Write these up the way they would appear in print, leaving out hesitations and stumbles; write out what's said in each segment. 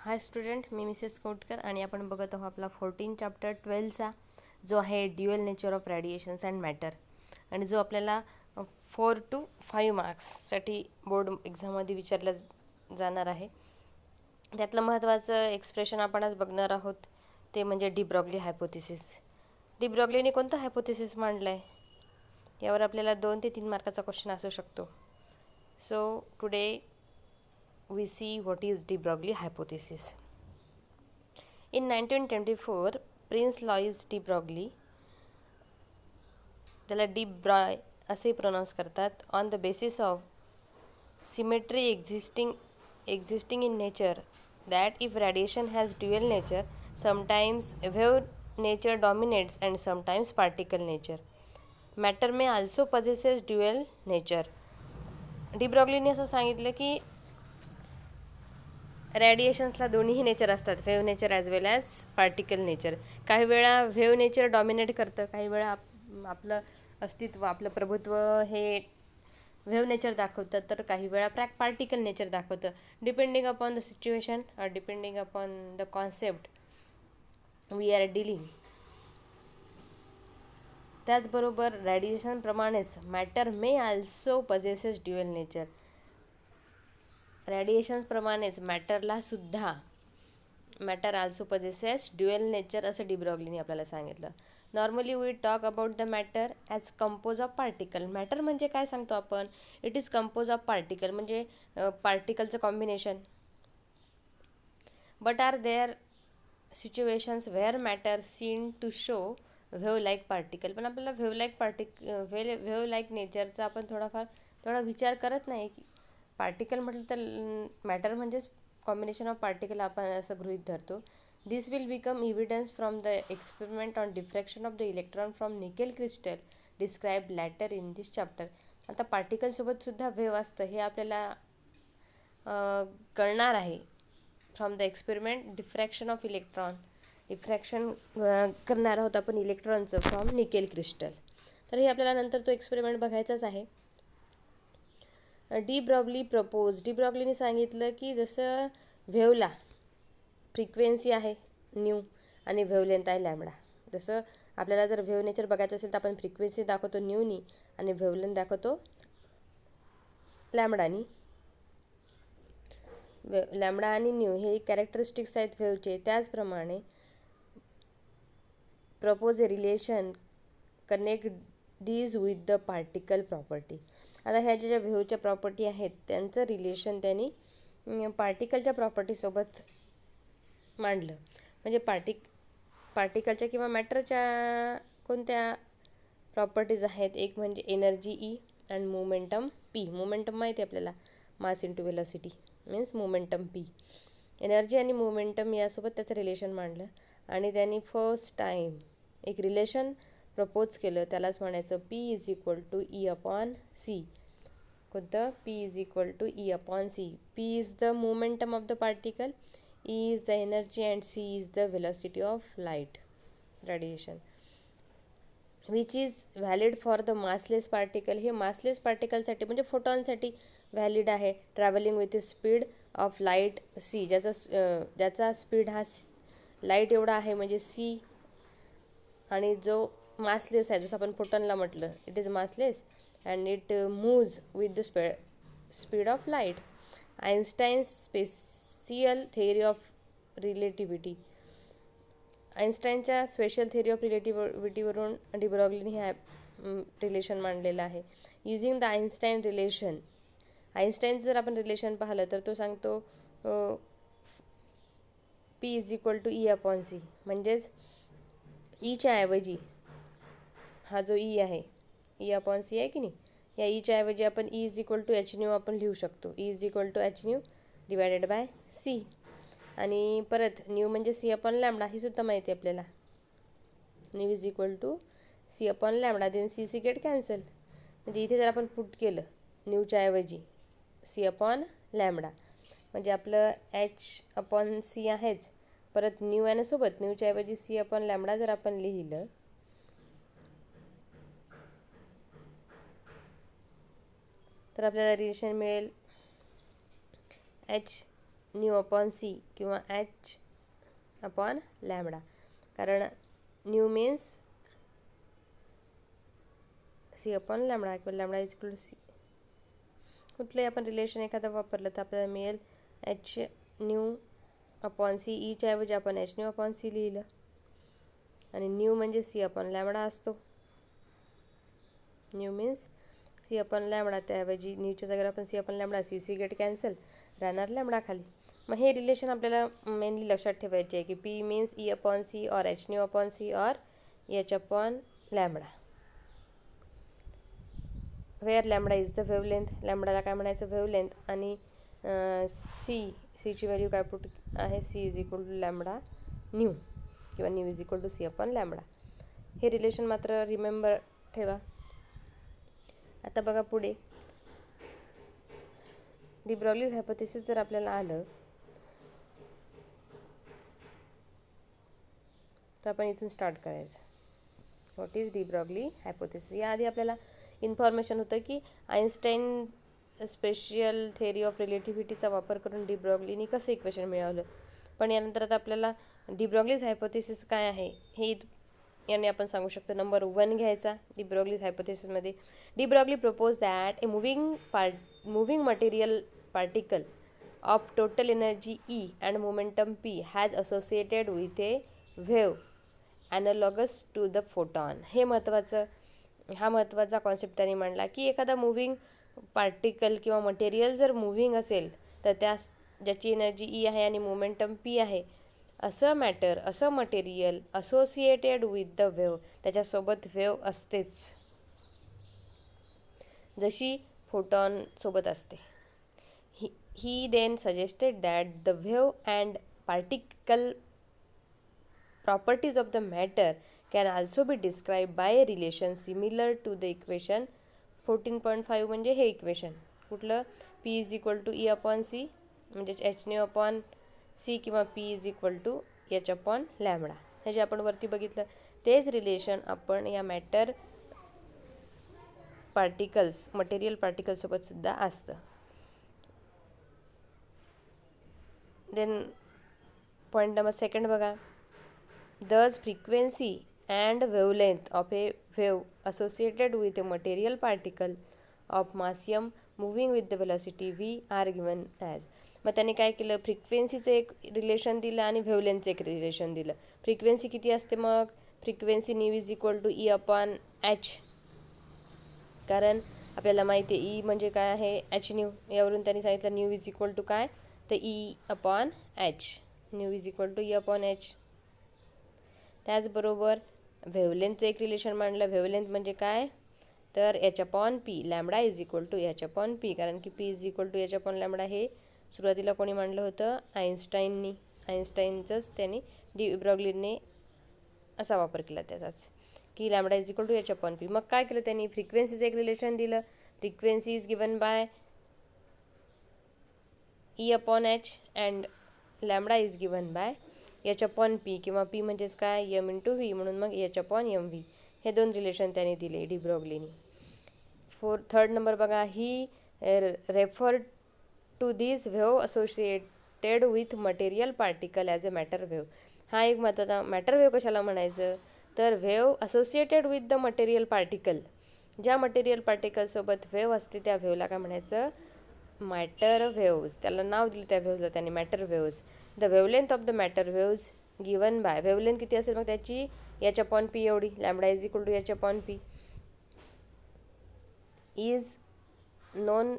हाय student, मी Mrs Kotkar आणि आपण बघत आहोत आपला 14 चॅप्टर 12चा जो आहे dual nature of radiations and matter आणि जो आपल्याला 4 to 5 मार्क्ससाठी बोर्ड एक्झाममध्ये विचारला जाणार आहे. त्यातलं महत्त्वाचं एक्सप्रेशन आपण आज बघणार आहोत ते म्हणजे डी ब्रॉग्ली हायपोथेसिस. डी ब्रॉग्लीने कोणतं हायपोथेसिस मांडलं आहे यावर आपल्याला 2 ते 3 मार्काचा क्वेश्चन असू शकतो. So today we see what is de Broglie hypothesis. In 1924, Prince Louis de Broglie, त्याला डी ब्रॉय असे प्रोनाऊन्स करतात, on the basis of symmetry existing in nature, that if radiation has dual nature, sometimes wave nature dominates and sometimes particle nature. Matter may also possesses dual nature. De ब्रॉग्लीने असं सांगितलं की रेडिएशन्सला दोन्हीही nature असतात, wave nature as well as particle nature. काही वेळा wave nature dominate करतं, काही वेळा आपलं अस्तित्व, आपलं प्रभुत्व हे व्हेव नेचर दाखवतं, तर काही वेळा पार्टिकल नेचर दाखवतं, डिपेंडिंग अपॉन द सिच्युएशन और depending upon the concept we are dealing. त्याचबरोबर रेडिएशनप्रमाणेच matter may also possesses dual nature. रेडिएशन्सप्रमाणेच matter also possesses dual nature असं डी ब्रॉग्लीने आपल्याला सांगितलं. Normally we talk about the matter as compose of particle. मॅटर म्हणजे काय सांगतो आपण, it is compose of particle, म्हणजे पार्टिकलचं combination. But are there situations where matter seen to show wave like particle. पण आपल्याला व्हेव लाईक नेचरचा आपण थोडा विचार करत नाही. की पार्टिकल म्हटलं तर मॅटर म्हणजेच कॉम्बिनेशन ऑफ पार्टिकल आपण असं गृहीत धरतो. This will become evidence from the experiment on diffraction of the electron from nickel crystal describe later in this chapter. आता पार्टिकलसोबतसुद्धा व्हेव असतं हे आपल्याला कळणार आहे from the experiment diffraction of electron. Diffraction करणार आहोत आपण इलेक्ट्रॉनचं फ्रॉम निकेल क्रिस्टल. तर हे आपल्याला नंतर तो एक्सपेरिमेंट बघायचाच आहे. डी ब्रॉग्लीने सांगितलं की जसं व्हेवला फ्रिक्वेन्सी आहे न्यू आणि व्हेवलेंथ आहे लॅम्बडा. जसं आपल्याला जर व्हेव नेचर बघायचं असेल तर आपण फ्रिक्वेन्सी दाखवतो न्यूनी आणि व्हेवलेंथ दाखवतो लॅम्बडानी. लॅम्बडा आणि न्यू हे कॅरेक्टरिस्टिक्स आहेत व्हेवचे. त्याचप्रमाणे propose a relation connect these with the particle property. आता ह्या ज्या व्हेवच्या प्रॉपर्टी आहेत त्यांचं रिलेशन त्यांनी पार्टिकलच्या प्रॉपर्टीसोबत मांडलं. म्हणजे पार्टिकलच्या किंवा मॅटरच्या कोणत्या प्रॉपर्टीज आहेत, एक म्हणजे energy E and momentum P. Momentum माहिती आहे आपल्याला, mass into velocity means momentum P. Energy आणि मोमेंटम यासोबत त्याचं रिलेशन मांडलं आणि त्यांनी फर्स्ट टाईम एक रिलेशन प्रपोज केलं, त्यालाच म्हणायचं P is equal to E upon C. कोणतं? P is equal to E upon C. P is the momentum of the particle, E is the energy and C is the velocity of light radiation, which is valid for the massless particle. हे massless पार्टिकलसाठी म्हणजे फोटॉनसाठी valid आहे. Travelling with speed of light c, ज्याचा speed हा light एवढा आहे म्हणजे सी. आणि जो मासलेस आहे, जसं आपण फोटॉनला म्हटलं it is massless and it moves with the speed of light. Einstein's special theory of relativity. आइन्स्टाईनच्या स्पेशल थेअरी ऑफ रिलेटिव्हिटीवरून डी ब्रॉग्लीने हे रिलेशन मांडलेलं आहे. युझिंग द आइन्स्टाईन रिलेशन, आइन्स्टाईनचं जर आपण रिलेशन पाहिलं तर तो सांगतो P is equal to E upon C. म्हणजेच ईच्या ऐवजी हा जो ई आहे, ई अपॉन सी आहे की नाही, या ईच्या ऐवजी आपण E is equal to h nu आपण लिहू शकतो. E is equal to h nu divided by c. आणि परत न्यू म्हणजे सी अपॉन लॅम्बडा, ही सुद्धा माहिती आहे आपल्याला. Nu is equal to C upon lambda, then c get cancel. म्हणजे इथे जर आपण पुट केलं न्यूच्या ऐवजी सी अपॉन लॅम्बडा, म्हणजे आपलं एच अपॉन सी आहेच, परत न्यू आहे ना सोबत, न्यूच्या ऐवजी सी अपॉन लॅम्बडा जर आपण लिहिलं तर आपल्याला रिलेशन मिळेल एच न्यू अपॉन सी किंवा एच अपॉन लॅमडा. कारण nu means C upon lambda किंवा lambda is equal to C. कुठलंही आपण रिलेशन एखादं वापरलं तर आपल्याला मिळेल एच न्यू अपॉन सी. ईच्या ऐवजी आपण एच न्यू अपॉन सी लिहिलं आणि न्यू म्हणजे सी अपॉन लॅमडा असतो. Nu means C upon lambda, त्याऐवजी न्यूच्या जागेवर आपण c upon lambda, c c get cancel, राहणार लॅमडा खाली. मग हे रिलेशन आपल्याला मेनली लक्षात ठेवायचे आहे की P means E upon C और एच न्यू अपॉन सी और H upon lambda, where lambda is the wavelength. लॅमडाला काय म्हणायचं, वेवलेंथ. आणि सीची व्हॅल्यू काय पुट आहे, C is equal to lambda nu किंवा nu is equal to C upon lambda. हे रिलेशन मात्र रिमेंबर ठेवा. आता बघा पुढे डी ब्रॉग्लीज हायपोथेसिस जर आपल्याला आलं तर आपण इथून स्टार्ट करायचं. What is de Broglie hypothesis. याआधी आपल्याला इन्फॉर्मेशन होतं की आईन्स्टाईन स्पेशल थेअरी ऑफ रिलेटिव्हिटीचा वापर करून डी ब्रॉग्लीनी कसं इक्वेशन मिळवलं. पण यानंतर आता आपल्याला डी ब्रॉग्लीज हायपोथेसिस काय आहे हे याने आपण सांगू शकतो. नंबर 1 घ्यायचा डी ब्रॉग्लीज हायपोथेसिसमध्ये. De Broglie propose that a moving material particle of total energy E and momentum P has associated with a wave analogous to the photon. हा महत्त्वाचा कॉन्सेप्ट त्यांनी मांडला की एखादा मूव्हिंग पार्टिकल किंवा मटेरियल जर मूव्हिंग असेल तर ज्याची एनर्जी ई आहे आणि मोमेंटम पी आहे, असं material associated with the wave, त्याच्यासोबत वेव्ह असतेच, जशी फोटॉन सोबत असते. He then suggested that the wave and particle properties of the matter can also be described by a relation similar to the equation 14.5. म्हणजे हे equation कुठलं, P is equal to E upon C म्हणजेच h nu upon C किंवा P is equal to H upon lambda. हे जे आपण वरती बघितलं तेच रिलेशन आपण या मटेरियल पार्टिकल्ससोबत सुद्धा असतं. देन पॉईंट नंबर 2 बघा. Thus, frequency and wavelength of a wave associated with a material particle of mass m moving with the velocity v are given as. मग त्याने काय केलं, फ्रिक्वेन्सीचं एक रिलेशन दिलं आणि वेवलेंथचं एक रिलेशन दिलं. फ्रिक्वेन्सी किती असते, मग frequency nu is equal to E upon h. कारण आपल्याला माहिती आहे ई म्हणजे काय आहे, एच न्यू. यावरून त्यांनी सांगितलं न्यू इज इक्वल टू काय, तर E upon h. Nu is equal to E upon h. त्याचबरोबर वेवलेंथचं एक रिलेशन मांडलं. वेवलेंथ म्हणजे काय, तर h upon p. Lambda is equal to H upon p. कारण की p is equal to H upon lambda हे सुरुवातीला कोणी मांडलं होतं, आईन्स्टाईनचंच. त्यांनी डी ब्रॉग्लीने असा वापर केला त्याचाच की lambda is equal to H upon p. मग काय केलं त्यांनी, फ्रिक्वेन्सीचं एक रिलेशन दिलं. Frequency is given by E upon h and lambda is given by h upon p किंवा पी म्हणजेच काय, एम इंटू व्ही. म्हणून मग एच अपॉन एम व्ही. हे 2 रिलेशन त्यांनी दिले डी ब्रॉग्लीनी. 3rd नंबर बघा. He refer to this wave associated with material particle as a matter wave. हा एक महत्त्वाचा. मॅटर वेव्ह कशाला म्हणायचं, तर wave associated with the material particle. ज्या मटेरियल पार्टिकलसोबत वेव्ह असते त्या वेव्हला काय म्हणायचं, मॅटर वेव्हज. त्याला नाव दिलं त्या वेव्हला त्यांनी, matter waves. The wavelength of the matter waves given by. Wavelength किती असेल मग त्याची, एच अपॉन पी एवढी. Lambda is equal to H upon P is known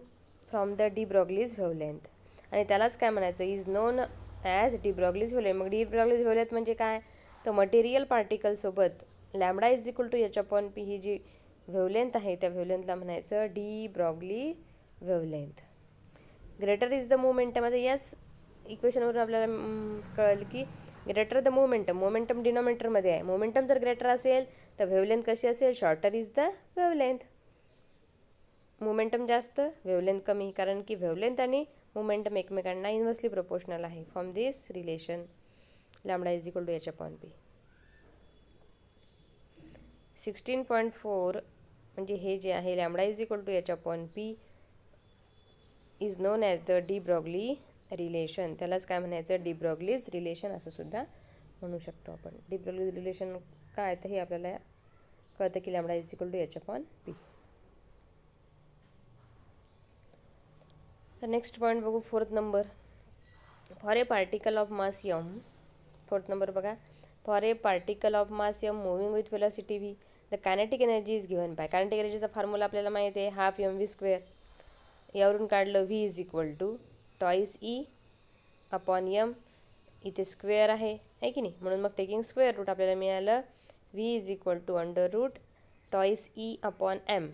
from the de Broglie's wavelength. आणि त्यालाच काय म्हणायचं, is known as de Broglie's wavelength. मग डी ब्रॉग्लीज वेवलेंथ म्हणजे काय, तर मटेरियल पार्टिकलसोबत lambda is equal to H upon P ही जी वेवलेंथ आहे त्या वेवलेंथला म्हणायचं de Broglie wavelength. Greater is the momentum. आता याच इक्वेशनवरून आपल्याला कळलं की ग्रेटर द मोमेंटम डिनॉमिनेटरमध्ये आहे. मोमेंटम जर ग्रेटर असेल तर वेवलेंथ कशी असेल, shorter is the wavelength. Momentum जास्त, वेवलेंथ कमी, कारण की वेवलेंथ आणि मोमेंटम एकमेकांना इन्व्हर्सली प्रोपोर्शनल आहे. From this relation lambda is equal to H upon p. 16.4 म्हणजे हे जे आहे lambda is equal to H upon P is known as the de Broglie relation, त्यालाच काय म्हणायचं, डी ब्रॉग्लीज रिलेशन असं सुद्धा म्हणू शकतो आपण. डी ब्रॉग्लीज रिलेशन काय तर हे आपल्याला कळतं की lambda is equal to H upon P. तर नेक्स्ट पॉईंट बघू, 4th number. For a particle of mass M, 4th number बघा, for a particle of mass M moving with velocity V the kinetic energy is given by. Kinetic एनर्जीचा formula आपल्याला माहिती आहे, half M V square. यावरून काढलं V is equal to twice E upon M, इथे square आहे की नाही, म्हणून मग टेकिंग स्क्वेअर रूट आपल्याला मिळालं v is equal to under root twice E upon m.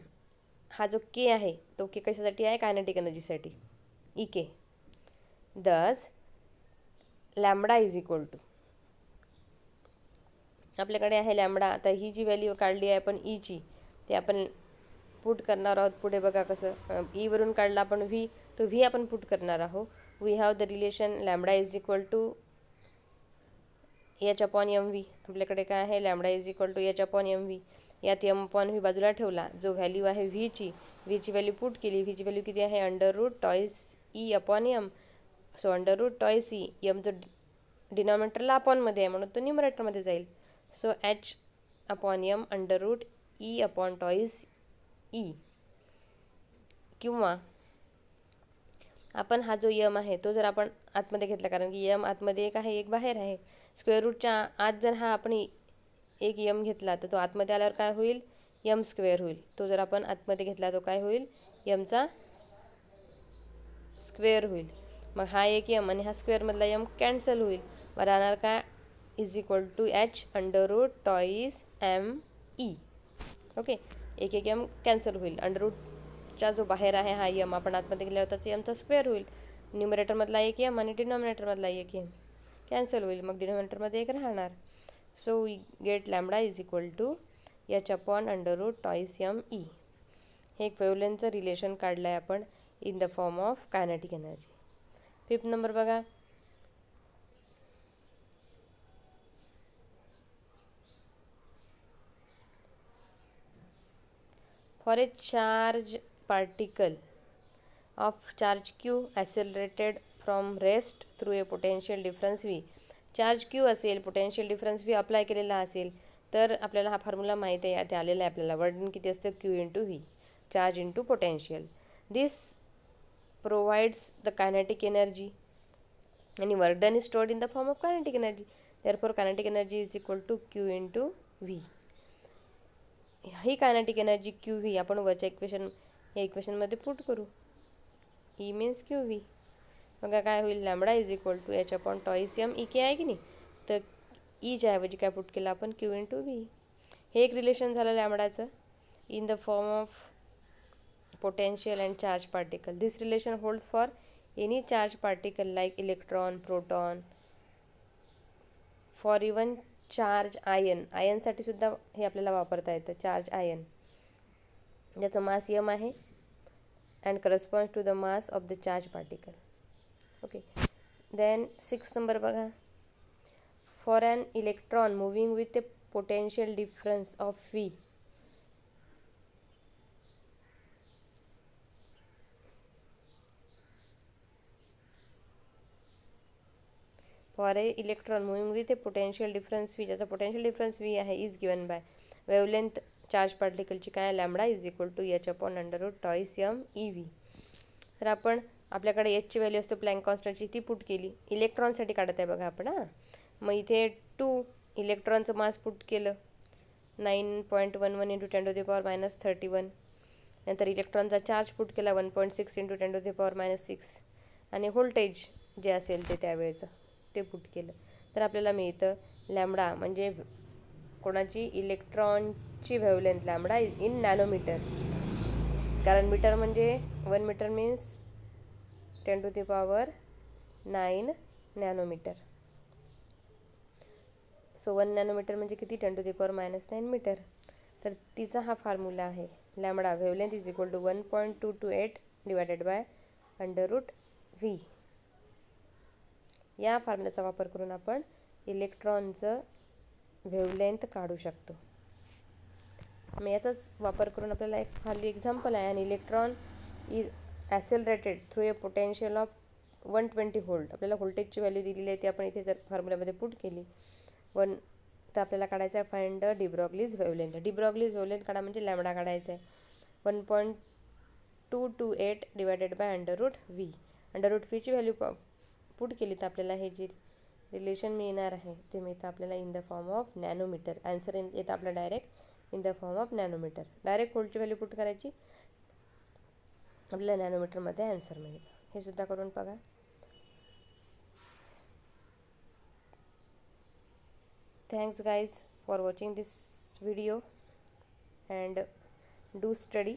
हा जो के आहे तो के कशासाठी आहे, कायनेटिक एनर्जीसाठी, ई के. दस लॅम्बडा इज इक्वल टू, आपल्याकडे आहे लॅम्बडा. आता ही जी व्हॅल्यू काढली आहे आपण ईची, ते आपण पुट करणार आहोत पुढे. बघा कसं, ईवरून काढला आपण व्ही, तो व्ही आपण पुट करणार आहोत. We have the relation lambda is equal to H upon m v. आपल्याकडे काय आहे, lambda is equal to H upon m v. यात एम अपॉन व्ही बाजूला ठेवला, जो व्हॅल्यू आहे व्हीची व्हॅल्यू पुट केली. व्हीची व्हॅल्यू किती आहे, under root twice E upon m. So under root twice E, m जो डिनॉमिनेटरला अपॉनमध्ये आहे म्हणून तो न्यूमरेटरमध्ये जाईल. So h upon m under root E upon twice E. किंवा आपण हा जो यम आहे तो जर आपण आतमध्ये घेतला, कारण की यम आतमध्ये एक आहे एक बाहेर आहे, स्क्वेअर रूटच्या आत जर हा आपण एक यम घेतला तर तो आतमध्ये आल्यावर काय होईल, यम स्क्वेअर होईल. तो जर आपण आतमध्ये घेतला तो काय होईल, यमचा स्क्वेअर होईल. मग हा एक यम आणि हा स्क्वेअरमधला यम कॅन्सल होईल. मग राहणार काय, is equal to h under root twice M E. Okay, एक एक यम कॅन्सल होईल. अंडर रूटचा जो बाहेर आहे हा यम आपण आतमध्ये गेल्यावर त्याचा यमचा स्क्वेअर होईल. न्यूमरेटरमधला एक यम आणि डिनॉमिनेटरमधला एक यम कॅन्सल होईल, मग डिनॉमिनेटरमध्ये एक राहणार. So we get lambda is equal to H upon under root twice M E. हे एक वेव्हलेंथचं रिलेशन काढलं आहे आपण in the form of kinetic energy. 5th number बघा, for a charge particle of charge Q accelerated from rest through a potential difference V. Charge Q असेल, potential difference V apply केलेला असेल, तर आपल्याला हा फॉर्म्युला माहिती आहे, ते आलेला आहे आपल्याला. वर्डन किती असतं, Q into V, charge into potential. This provides the kinetic energy आणि work done is stored in the form of kinetic energy. Therefore kinetic energy is equal to Q into V. ही kinetic energy Q V आपण वरच्या या इक्वेशनमध्ये put करू. E means Q V. बघा काय होईल, lambda is equal to H upon twice M E K आहे की नाही, तर ईच्या ऐवजी काय पुट केलं आपण, क्यू इंटू व्ही. हे एक रिलेशन झालं लॅम्बडाचं in the form of potential and charge particle. This relation holds for any charge particle like electron, proton, for even charge ion. आयनसाठी सुद्धा हे आपल्याला वापरता येतं, चार्ज आयन, ज्याचं मास यम आहे and corresponds to the mass of the charge particle. Okay, then 6th number बघा, for an electron moving with a potential difference of V. For a electron moving with a potential difference V, ज्याचा potential difference V आहे, is given by wavelength charge पार्टिकलची काय, lambda is equal to H upon under root twice M E V. तर आपण आपल्याकडे एचची value असते plank कॉन्स्टंटची, ती put केली. इलेक्ट्रॉनसाठी काढत आहे बघा आपण. मग इथे 2 इलेक्ट्रॉनचं मास पुट केलं, 9.11 इंटू 10⁻³ नंतर इलेक्ट्रॉनचा चार्ज पुट केला 1.6 इंटू 10⁻⁶. आणि व्होल्टेज जे असेल ते त्यावेळेचं ते पुट केलं, तर आपल्याला मिळतं लॅम्बडा म्हणजे कोणाची, इलेक्ट्रॉनची वेव्हलेंथ लॅम्बडा इन नॅनोमीटर. कारण मीटर म्हणजे 1 metre means 10⁹ nanometre. So 1 nanometre म्हणजे किती, 10⁻⁹ मीटर. तर तिचा हा फॉर्म्युला आहे, lambda wavelength is equal to 1.228 divided by under root v. या फॉर्म्युल्याचा वापर करून आपण इलेक्ट्रॉनचं वेव्हलेंथ काढू शकतो. मग याचाच वापर करून आपल्याला एक खाली एक्झाम्पल आहे, आणि electron is accelerated through a potential of 120 volt. आपल्याला व्होल्टेजची व्हॅल्यू दिलेली आहे ती आपण इथे जर फॉर्म्युल्यामध्ये पुट केली तर आपल्याला काढायचं आहे find the de Broglie's wavelength. De Broglie's wavelength काढा म्हणजे लॅम्बडा काढायचा आहे. 1.228 डिवायडेड बाय √v. √vची व्हॅल्यू पुट केली तर आपल्याला हे जे रिलेशन मिळणार आहे ते मिळतं आपल्याला in the form of nanometre. Answer येतं आपलं direct in the form of nanometre. Direct व्होल्टची व्हॅल्यू पुट करायची, आपल्याला नॅनोमीटरमध्ये आन्सर मिळतं. हे सुद्धा करून बघा. Thanks guys for watching this video and do study.